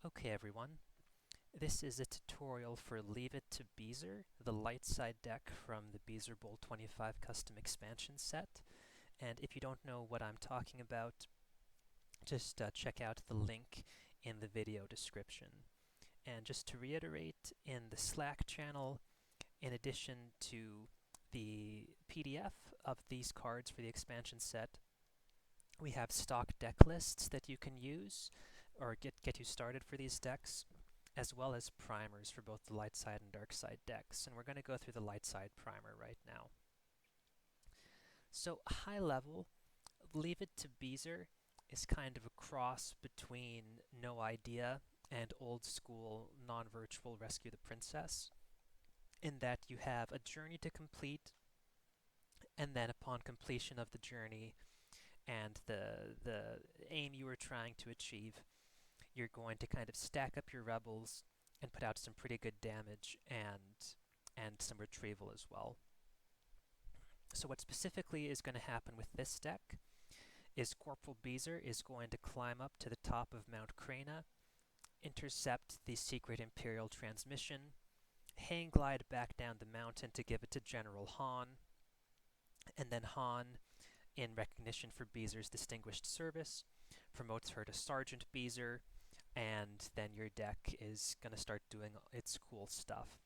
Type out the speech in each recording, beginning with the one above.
Okay everyone, this is a tutorial for Leave It to Beezer, the light side deck from the Beezer Bowl 25 custom expansion set. And if you don't know what I'm talking about, just check out the link in the video description. And just to reiterate, in the Slack channel, in addition to the PDF of these cards for the expansion set, we have stock deck lists that you can use or get you started for these decks, as well as primers for both the light side and dark side decks. And we're going to go through the light side primer right now. So high level, Leave It to Beezer is kind of a cross between No Idea and old school non-virtual Rescue the Princess, in that you have a journey to complete, and then upon completion of the journey and the aim you were trying to achieve, you're going to kind of stack up your rebels and put out some pretty good damage and some retrieval as well. So what specifically is going to happen with this deck is Corporal Beezer is going to climb up to the top of Mount Crana, intercept the secret Imperial transmission, hang glide back down the mountain to give it to General Han, and then Han, in recognition for Beezer's distinguished service, promotes her to Sergeant Beezer, and then your deck is going to start doing its cool stuff.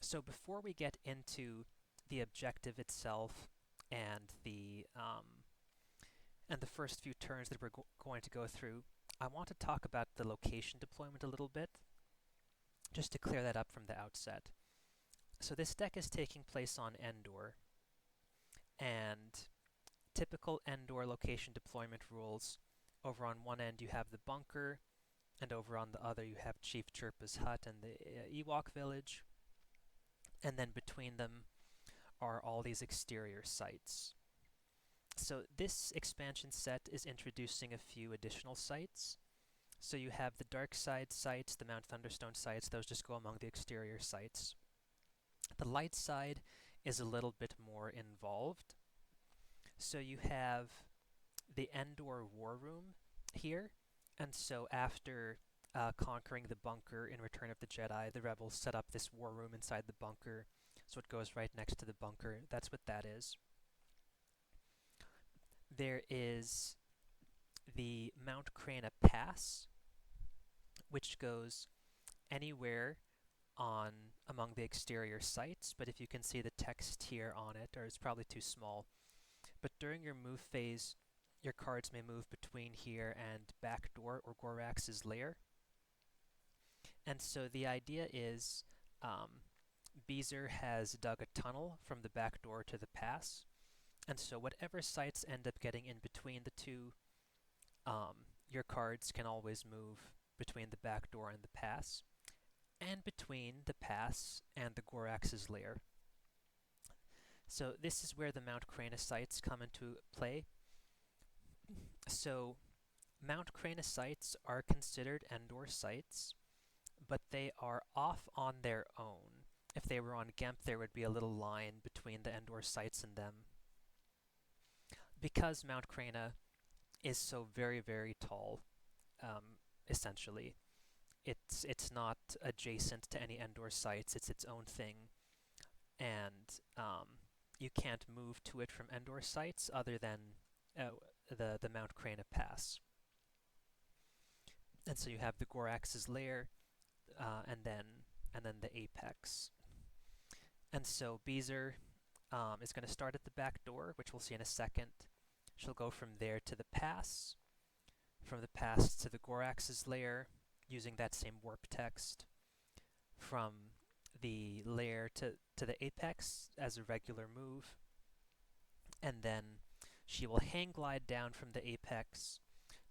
So before we get into the objective itself and the first few turns that we're going to go through, I want to talk about the location deployment a little bit, just to clear that up from the outset. So this deck is taking place on Endor, and typical Endor location deployment rules: over on one end you have the bunker, and over on the other you have Chief Chirpa's hut and the Ewok village, and then between them are all these exterior sites. So this expansion set is introducing a few additional sites. So you have the dark side sites, the Mount Thunderstone sites, those just go among the exterior sites. The light side is a little bit more involved. So you have the Endor War Room here, and so after conquering the bunker in Return of the Jedi, the rebels set up this war room inside the bunker, so it goes right next to the bunker. That's what that is. There is the Mount Crana Pass, which goes anywhere on among the exterior sites, but if you can see the text here on it, or it's probably too small, but during your move phase, your cards may move between here and Backdoor or Gorax's Lair. And so the idea is Beezer has dug a tunnel from the back door to the pass, and so whatever sites end up getting in between the two, your cards can always move between the back door and the pass, and between the pass and the Gorax's Lair. So this is where the Mount Crana sites come into play. So Mount Crana sites are considered Endor sites, but they are off on their own. If they were on Gemp, there would be a little line between the Endor sites and them. Because Mount Crana is so very, very tall, essentially, it's not adjacent to any Endor sites, it's its own thing, and you can't move to it from Endor sites other than the Mount Crana Pass. And so you have the Gorax's Lair, and then the Apex. And so Beezer is going to start at the back door, which we'll see in a second. She'll go from there to the pass, from the pass to the Gorax's Lair, using that same warp text, from the lair to the Apex as a regular move, and then she will hang glide down from the Apex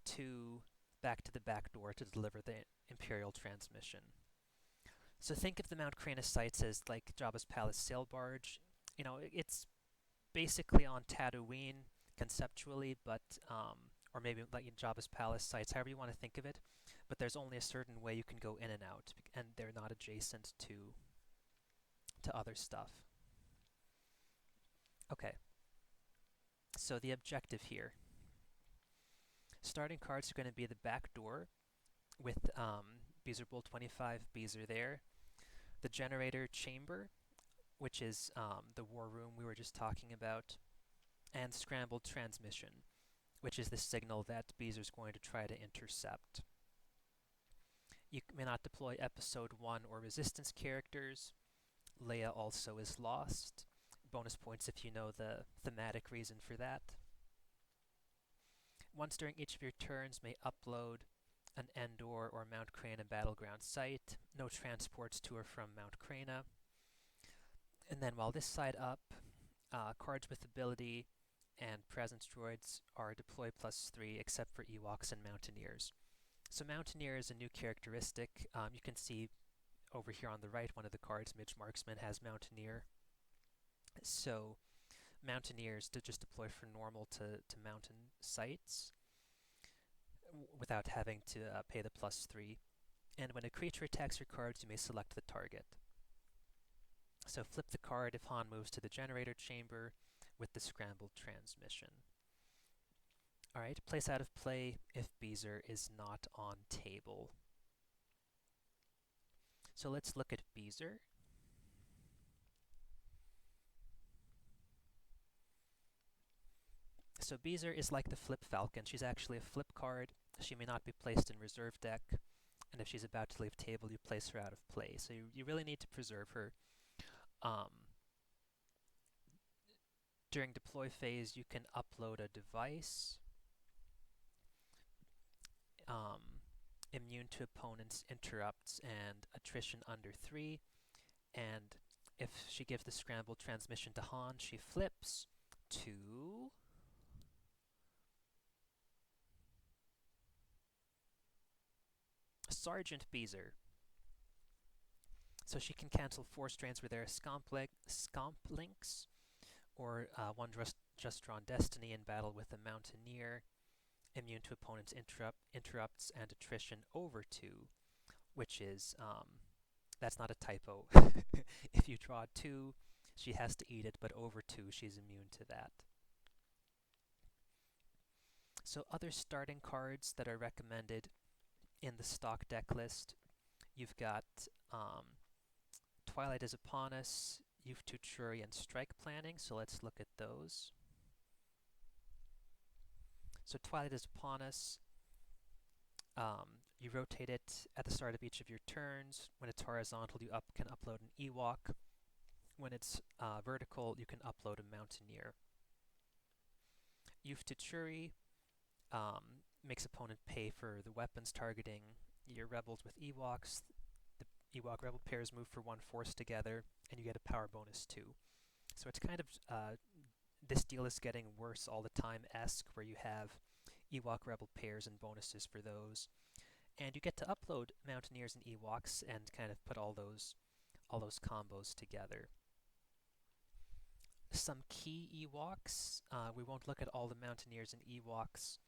to back to the back door to deliver the Imperial transmission. So think of the Mount Crana sites as like Jabba's Palace sail barge. You know, it's basically on Tatooine conceptually, but or maybe like in Jabba's Palace sites, however you want to think of it. But there's only a certain way you can go in and out, and they're not adjacent to other stuff. Okay. So the objective here. Starting cards are going to be the back door with Beezer Bowl 25 Beezer there, the generator chamber, which is the war room we were just talking about, and scrambled transmission, which is the signal that Beezer's going to try to intercept. You may not deploy Episode 1 or Resistance characters. Leia also is lost. Bonus points if you know the thematic reason for that. Once during each of your turns may upload an Endor or Mount Crana battleground site. No transports to or from Mount Crana. And then while this side up, cards with ability and presence droids are deploy +3 except for Ewoks and Mountaineers. So Mountaineer is a new characteristic. You can see over here on the right, one of the cards, Midge Marksman, has Mountaineer. So Mountaineers to just deploy for normal to mountain sites without having to pay the +3. And when a creature attacks your cards, you may select the target. So flip the card if Han moves to the generator chamber with the scrambled transmission. Alright, place out of play if Beezer is not on table. So let's look at Beezer. So Beezer is like the Flip Falcon. She's actually a flip card. She may not be placed in reserve deck, and if she's about to leave table, you place her out of play. So you really need to preserve her. During deploy phase, you can upload a device, immune to opponents' interrupts and attrition under 3, and if she gives the scrambled transmission to Han, she flips to Sergeant Beezer. So she can cancel 4 strains where there are scomp links, or one just drawn Destiny in battle with a Mountaineer, immune to opponents' interrupts and attrition over 2, which is, that's not a typo. If you draw 2, she has to eat it, but over 2, she's immune to that. So other starting cards that are recommended in the stock deck list, you've got Twilight is Upon Us, Youth Tutori, and Strike Planning, so let's look at those. So Twilight is Upon Us, you rotate it at the start of each of your turns. When it's horizontal, you can upload an Ewok. When it's vertical, you can upload a Mountaineer. Youth Tutori makes opponent pay for the weapons targeting your rebels with Ewoks. The Ewok Rebel pairs move for 1 force together, and you get a power bonus too. So it's kind of, this deal is getting worse all the time-esque, where you have Ewok Rebel pairs and bonuses for those. And you get to upload Mountaineers and Ewoks and kind of put all those combos together. Some key Ewoks, we won't look at all the Mountaineers and Ewoks,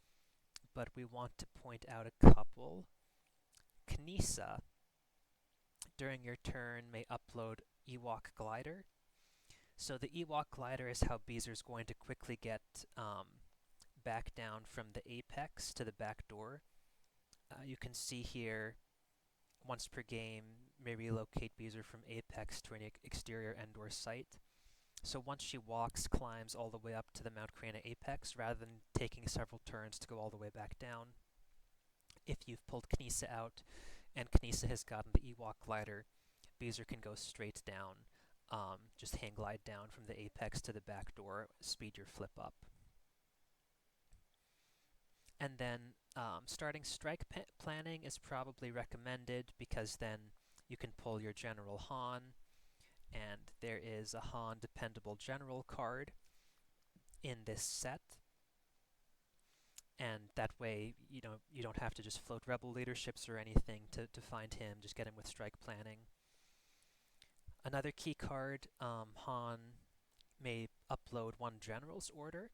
but we want to point out a couple. Kneesa, during your turn, may upload Ewok Glider. So the Ewok Glider is how Beezer's going to quickly get back down from the apex to the back door. You can see here, once per game, may relocate Beezer from apex to an exterior Endor site. So once she climbs all the way up to the Mount Crana apex, rather than taking several turns to go all the way back down. If you've pulled Kneesa out, and Kneesa has gotten the Ewok Glider, Beezer can go straight down, just hang glide down from the apex to the back door, speed your flip up. And then starting strike planning is probably recommended, because then you can pull your General Han, and there is a Han Dependable General card in this set. And that way, you don't have to just float Rebel leaderships or anything to find him, just get him with strike planning. Another key card, Han may upload 1 General's Order.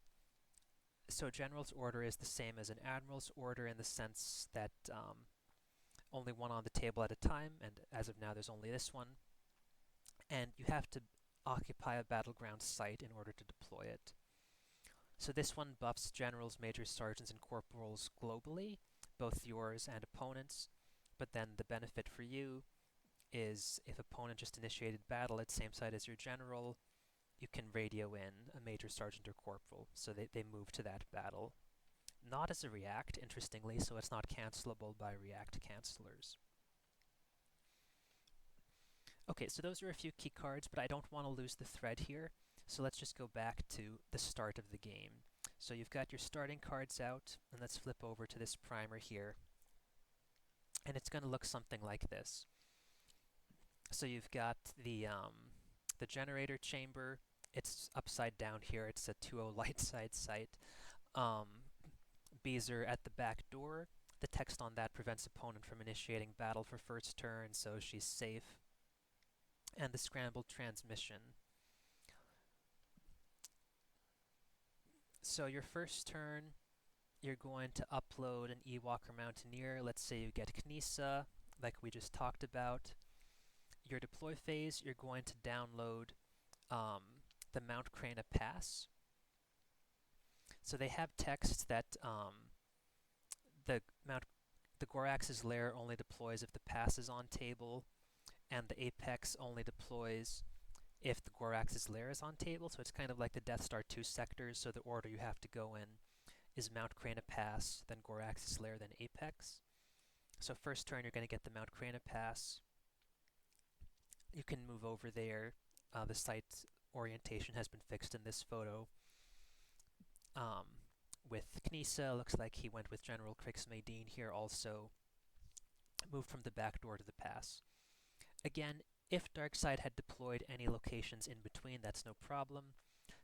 So General's Order is the same as an Admiral's Order in the sense that only 1 on the table at a time, and as of now there's only this one. And you have to occupy a battleground site in order to deploy it. So this one buffs generals, majors, sergeants, and corporals globally, both yours and opponents. But then the benefit for you is if opponent just initiated battle at same side as your general, you can radio in a major, sergeant, or corporal, so they move to that battle. Not as a react, interestingly, so it's not cancelable by react cancelers. Okay, so those are a few key cards, but I don't want to lose the thread here, so let's just go back to the start of the game. So you've got your starting cards out, and let's flip over to this primer here. And it's going to look something like this. So you've got the generator chamber. It's upside down here. It's a 2-0 light side site. Beezer at the back door. The text on that prevents opponent from initiating battle for first turn, so she's safe. And the scrambled transmission. So your first turn, you're going to upload an Ewok or Mountaineer. Let's say you get Knisa, like we just talked about. Your deploy phase, you're going to download the Mount Crana pass. So they have text that the Gorax's lair only deploys if the pass is on table, and the Apex only deploys if the Gorax's lair is on table. So it's kind of like the Death Star 2 sectors, so the order you have to go in is Mount Crana pass, then Gorax's lair, then Apex. So first turn you're going to get the Mount Crana pass. You can move over there. The site orientation has been fixed in this photo. With Knisa, looks like he went with General Crix Maydeen here also. Moved from the back door to the pass. Again, if Darkside had deployed any locations in between, that's no problem,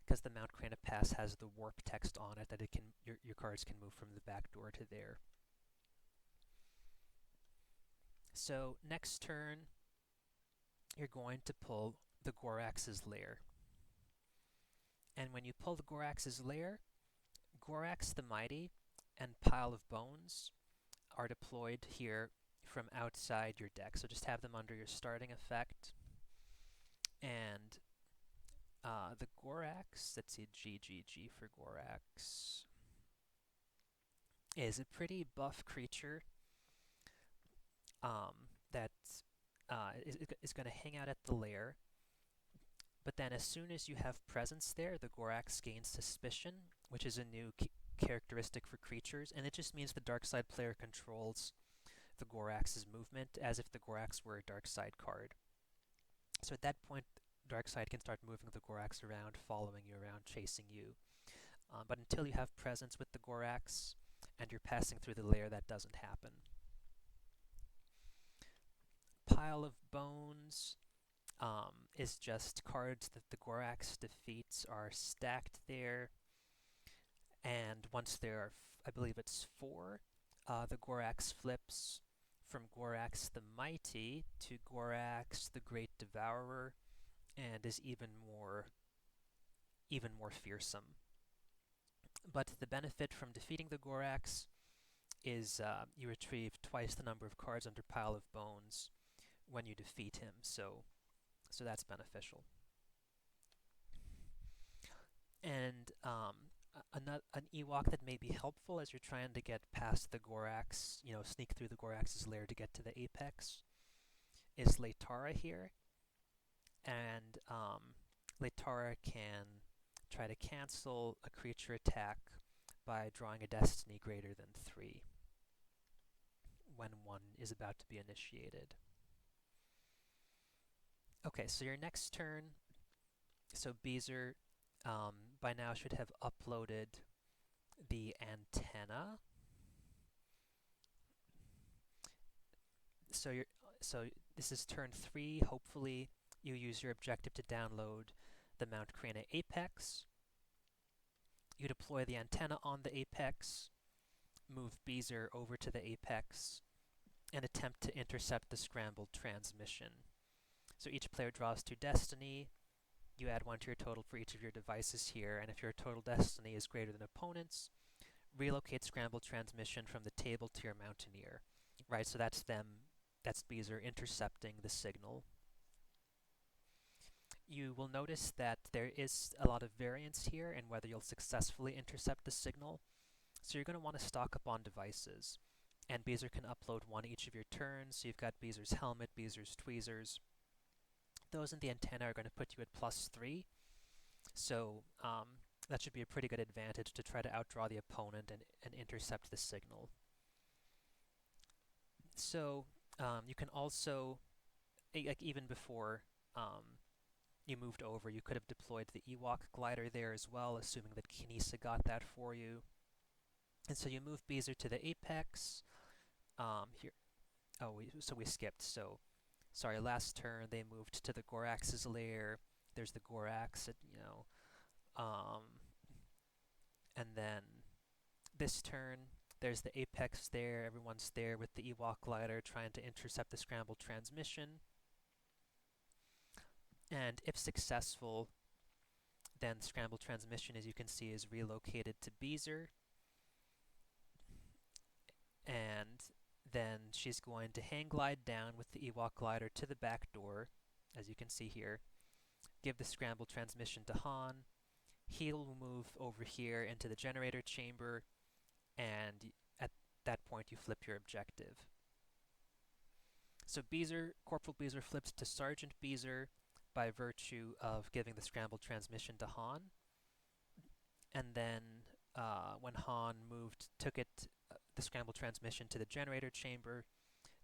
because the Mount Crana pass has the warp text on it that it can your cards can move from the back door to there. So next turn, you're going to pull the Gorax's lair. And when you pull the Gorax's lair, Gorax the Mighty and Pile of Bones are deployed here from outside your deck. So just have them under your starting effect. And the Gorax, let's see, GGG for Gorax, is a pretty buff creature that is going to hang out at the lair. But then as soon as you have presence there, the Gorax gains Suspicion, which is a new characteristic for creatures, and it just means the dark side player controls the Gorax's movement as if the Gorax were a dark side card. So at that point, dark side can start moving the Gorax around, following you around, chasing you. But until you have presence with the Gorax and you're passing through the lair, that doesn't happen. Pile of Bones is just cards that the Gorax defeats are stacked there, and once there are, I believe it's 4, the Gorax flips from Gorax the Mighty to Gorax the Great Devourer, and is even more fearsome. But the benefit from defeating the Gorax is you retrieve twice the number of cards under Pile of Bones when you defeat him, so that's beneficial. And an Ewok that may be helpful as you're trying to get past the Gorax, sneak through the Gorax's lair to get to the Apex, is Latara here. And Latara can try to cancel a creature attack by drawing a destiny greater than 3 when one is about to be initiated. Okay, so your next turn, so Beezer by now should have uploaded the antenna. So this is turn 3. Hopefully you use your objective to download the Mount Crana Apex. You deploy the antenna on the Apex, move Beezer over to the Apex, and attempt to intercept the scrambled transmission. So each player draws 2 destiny. You add 1 to your total for each of your devices here, and if your total destiny is greater than opponent's, relocate scrambled transmission from the table to your Mountaineer. Right, so that's Beezer intercepting the signal. You will notice that there is a lot of variance here in whether you'll successfully intercept the signal. So you're going to want to stock up on devices. And Beezer can upload one each of your turns. So you've got Beezer's helmet, Beezer's tweezers. Those in the antenna are going to put you at +3. So that should be a pretty good advantage to try to outdraw the opponent and intercept the signal. So you can also, like even before you moved over, you could have deployed the Ewok glider there as well, assuming that Kinesa got that for you. And so you move Beezer to the apex. Here, oh, so we skipped. So, sorry, last turn they moved to the Gorax's lair. There's the Gorax, um, and then this turn there's the apex there. Everyone's there with the Ewok glider trying to intercept the scrambled transmission. And if successful, then scrambled transmission, as you can see, is relocated to Beezer. And then she's going to hang glide down with the Ewok glider to the back door, as you can see here. Give the scrambled transmission to Han. He'll move over here into the generator chamber, and at that point you flip your objective. So Corporal Beezer flips to Sergeant Beezer by virtue of giving the scrambled transmission to Han. And then when Han took the scrambled transmission to the generator chamber,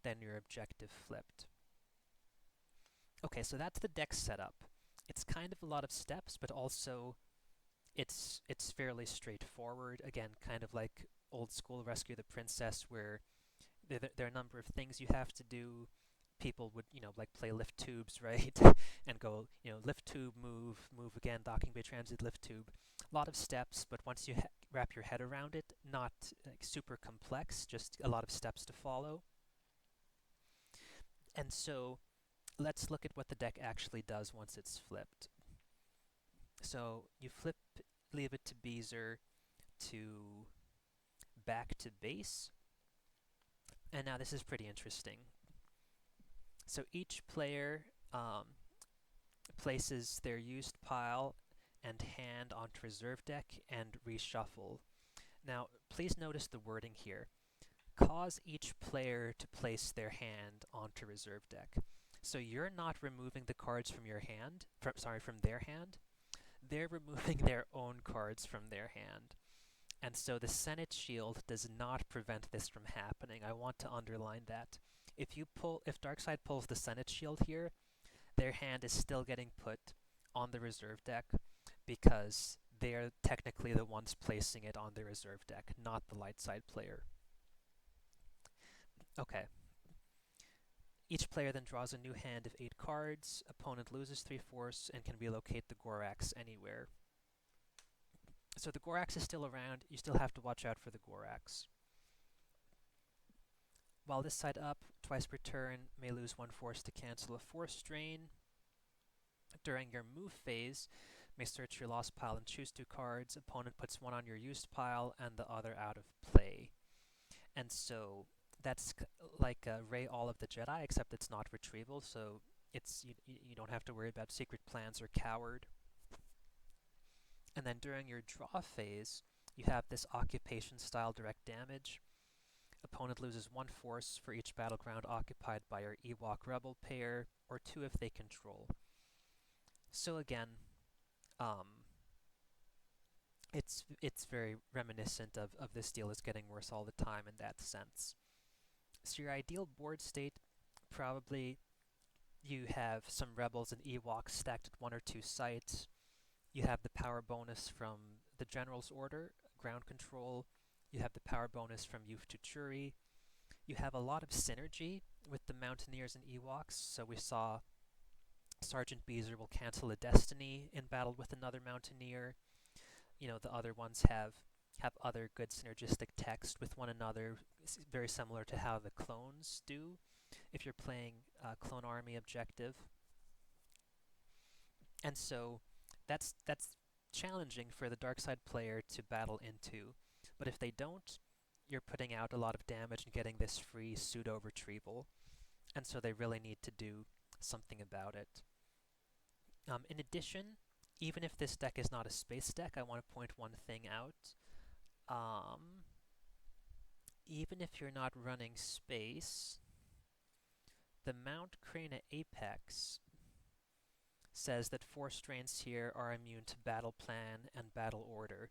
then your objective flipped. Okay, so that's the deck setup. It's kind of a lot of steps, but also it's fairly straightforward. Again, kind of like old school Rescue the Princess, where there are a number of things you have to do. People would, like play lift tubes, right? And go, lift tube, move again, docking bay transit, lift tube. A lot of steps, but once you wrap your head around it, not like super complex, just a lot of steps to follow. And so let's look at what the deck actually does once it's flipped. So you leave it to Beezer to back to base. And now this is pretty interesting. So each player places their used pile and hand onto reserve deck and reshuffle. Now, please notice the wording here. Cause each player to place their hand onto reserve deck. So you're not removing the cards from your hand, from their hand. They're removing their own cards from their hand. And so the Senate shield does not prevent this from happening. I want to underline that. If Darkseid pulls the Senate shield here, their hand is still getting put on the reserve deck because they're technically the ones placing it on the reserve deck, not the light side player. Okay. Each player then draws a new hand of 8 cards. Opponent loses 3 force and can relocate the Gorax anywhere. So the Gorax is still around. You still have to watch out for the Gorax. While this side up, twice per turn, may lose 1 force to cancel a force drain. During your move phase, may search your lost pile and choose 2 cards. Opponent puts 1 on your used pile and the other out of play. And so that's like Ray All of the Jedi, except it's not retrieval, so you don't have to worry about secret plans or coward. And then during your draw phase, you have this occupation-style direct damage. Opponent loses 1 force for each battleground occupied by your Ewok Rebel pair, or 2 if they control. So again, it's very reminiscent of this deal is getting worse all the time in that sense. So your ideal board state, probably you have some Rebels and Ewoks stacked at 1 or 2 sites. You have the power bonus from the General's Order, ground control. You have the power bonus from Youth to Churi. You have a lot of synergy with the Mountaineers and Ewoks. So we saw Sergeant Beezer will cancel a Destiny in battle with another Mountaineer. The other ones have other good synergistic text with one another, very similar to how the clones do if you're playing Clone Army objective. And so that's challenging for the dark side player to battle into. But if they don't, you're putting out a lot of damage and getting this free pseudo-retrieval. And so they really need to do something about it. In addition, even if this deck is not a space deck, I want to point one thing out. Um, Even if you're not running space, the Mount Crana Apex says that Force Drains here are immune to Battle Plan and Battle Order.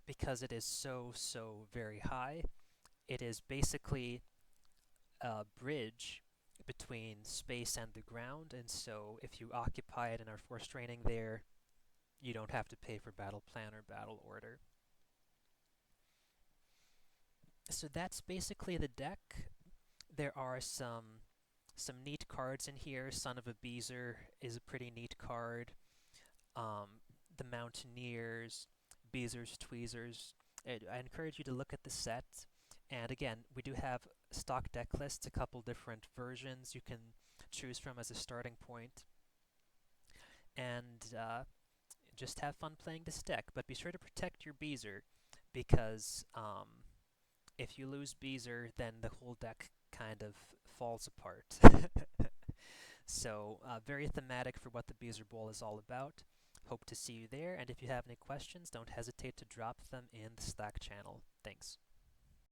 Because it is so very high, it is basically a bridge between space and the ground, and so if you occupy it and are force draining there, you don't have to pay for Battle Plan or Battle Order. So that's basically the deck. There are some neat cards in here. Son of a Beezer is a pretty neat card. The Mountaineers, Beezer's Tweezers. I encourage you to look at the set. And again, we do have stock deck lists, a couple different versions you can choose from as a starting point. And just have fun playing this deck. But be sure to protect your Beezer, because if you lose Beezer, then the whole deck kind of falls apart. So, very thematic for what the Beezer Bowl is all about. Hope to see you there, and if you have any questions, don't hesitate to drop them in the Slack channel. Thanks.